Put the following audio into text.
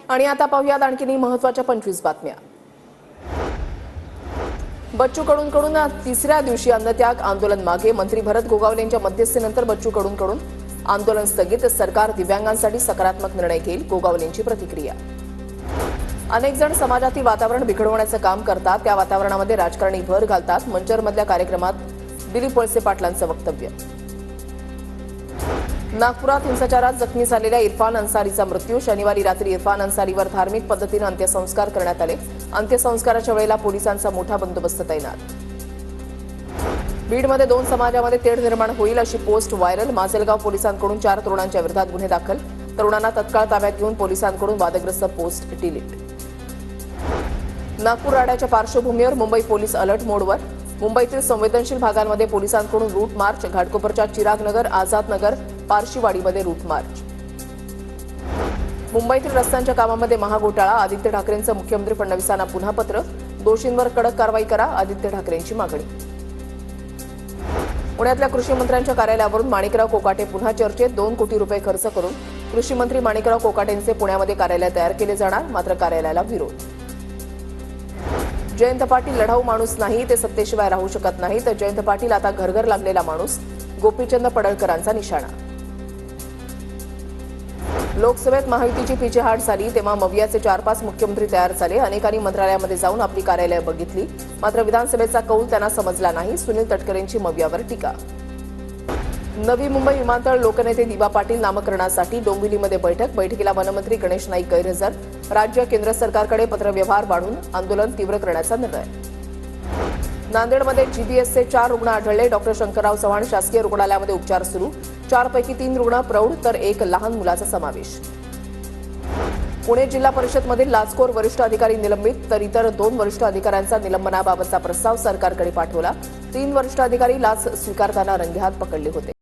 आणि आता पाहूयात आणखीनही महत्त्वाच्या 25 बातम्या। बच्चू कडूंकडून तिसऱ्या दिवशी अन्नत्याग आंदोलन मागे। मंत्री भरत गोगावले यांच्या मध्यस्थीनंतर बच्चू कडूंकडून आंदोलन स्थगित। सरकार दिव्यांगांसाठी सकारात्मक निर्णय घेईल, गोगावलेंची प्रतिक्रिया। अनेक जण समाजातील वातावरण बिघडवण्याचं काम करतात, त्या वातावरणामध्ये राजकारणी भर घालतात। मंचरमधल्या कार्यक्रमात दिलीप वळसे पाटलांचं वक्तव्य। नागपुरात हिंसाचारात जखमी झालेल्या इरफान अन्सारीचा मृत्यू। शनिवारी रात्री इरफान अन्सारीवर धार्मिक पद्धतीने अंत्यसंस्कार करण्यात आले। अंत्यसंस्काराच्या वेळेला पोलिसांचा मोठा बंदोबस्त तैनात। बीडमध्ये 2 समाजामध्ये तेढ निर्माण होईल अशी पोस्ट व्हायरल। माजलगाव पोलिसांकडून 4 तरुणांच्या विरोधात गुन्हे दाखल। तरुणांना तत्काळ ताब्यात घेऊन पोलिसांकडून वादग्रस्त पोस्ट डिलीट। नागपूर राड्याच्या पार्श्वभूमीवर मुंबई पोलीस अलर्ट मोडवर। मुंबईतील संवेदनशील भागांमध्ये पोलिसांकडून रूट मार्च। घाटकोपरच्या चिरागनगर, आझादनगर, पारशीवाडीमध्ये रूट मार्च। मुंबईतील रस्त्यांच्या कामामध्ये महाघोटाळा। आदित्य ठाकरेंचं मुख्यमंत्री फडणवीसांना पुन्हा पत्र। दोषींवर कडक कारवाई करा, आदित्य ठाकरेंची मागणी। पुण्यातल्या कृषी मंत्र्यांच्या कार्यालयावरून माणिकराव कोकाटे पुन्हा चर्चेत। 2 कोटी रुपये खर्च करून कृषी मंत्री माणिकराव कोकाटेंचे पुण्यामध्ये कार्यालय तयार केले जाणार, मात्र कार्यालयाला विरोध। जयंत पाटील लढाऊ माणूस नाही, ते सत्तेशिवाय राहू शकत नाही, तर जयंत पाटील आता घरघर लागलेला माणूस, गोपीचंद पडळकरांचा निशाणा। लोकसभेत महायुतीची पिछेहाट झाली तेव्हा मवियाचे 4-5 मुख्यमंत्री तयार झाले। अनेकांनी मंत्रालयामध्ये जाऊन आपली कार्यालय बघितली, मात्र विधानसभेचा कौल त्यांना समजला नाही। सुनील तटकरेंची मवियावर टीका। नवी मुंबई विमानतळ लोकनेते दिबा पाटील नामकरणासाठी डोंबिवलीमध्ये बैठकीला वनमंत्री गणेश नाईक गैरहजर। राज्य केंद्र सरकारकडे पत्रव्यवहार वाढून आंदोलन तीव्र करण्याचा निर्णय। नांदेडमध्ये जीबीएसचे 4 रुग्ण आढळले। डॉक्टर शंकरराव चव्हाण शासकीय रुग्णालयामध्ये उपचार सुरू। 4 पैकी 3 रुग्ण प्रौढ तर 1 लहान मुलाचा समावेश। पुणे जिल्हा परिषदमधील लाचखोर वरिष्ठ अधिकारी निलंबित, तर इतर 2 वरिष्ठ अधिकाऱ्यांचा निलंबनाबाबतचा प्रस्ताव सरकारकडे पाठवला। 3 वरिष्ठ अधिकारी लाच स्वीकारताना रंगेहात पकडले होते।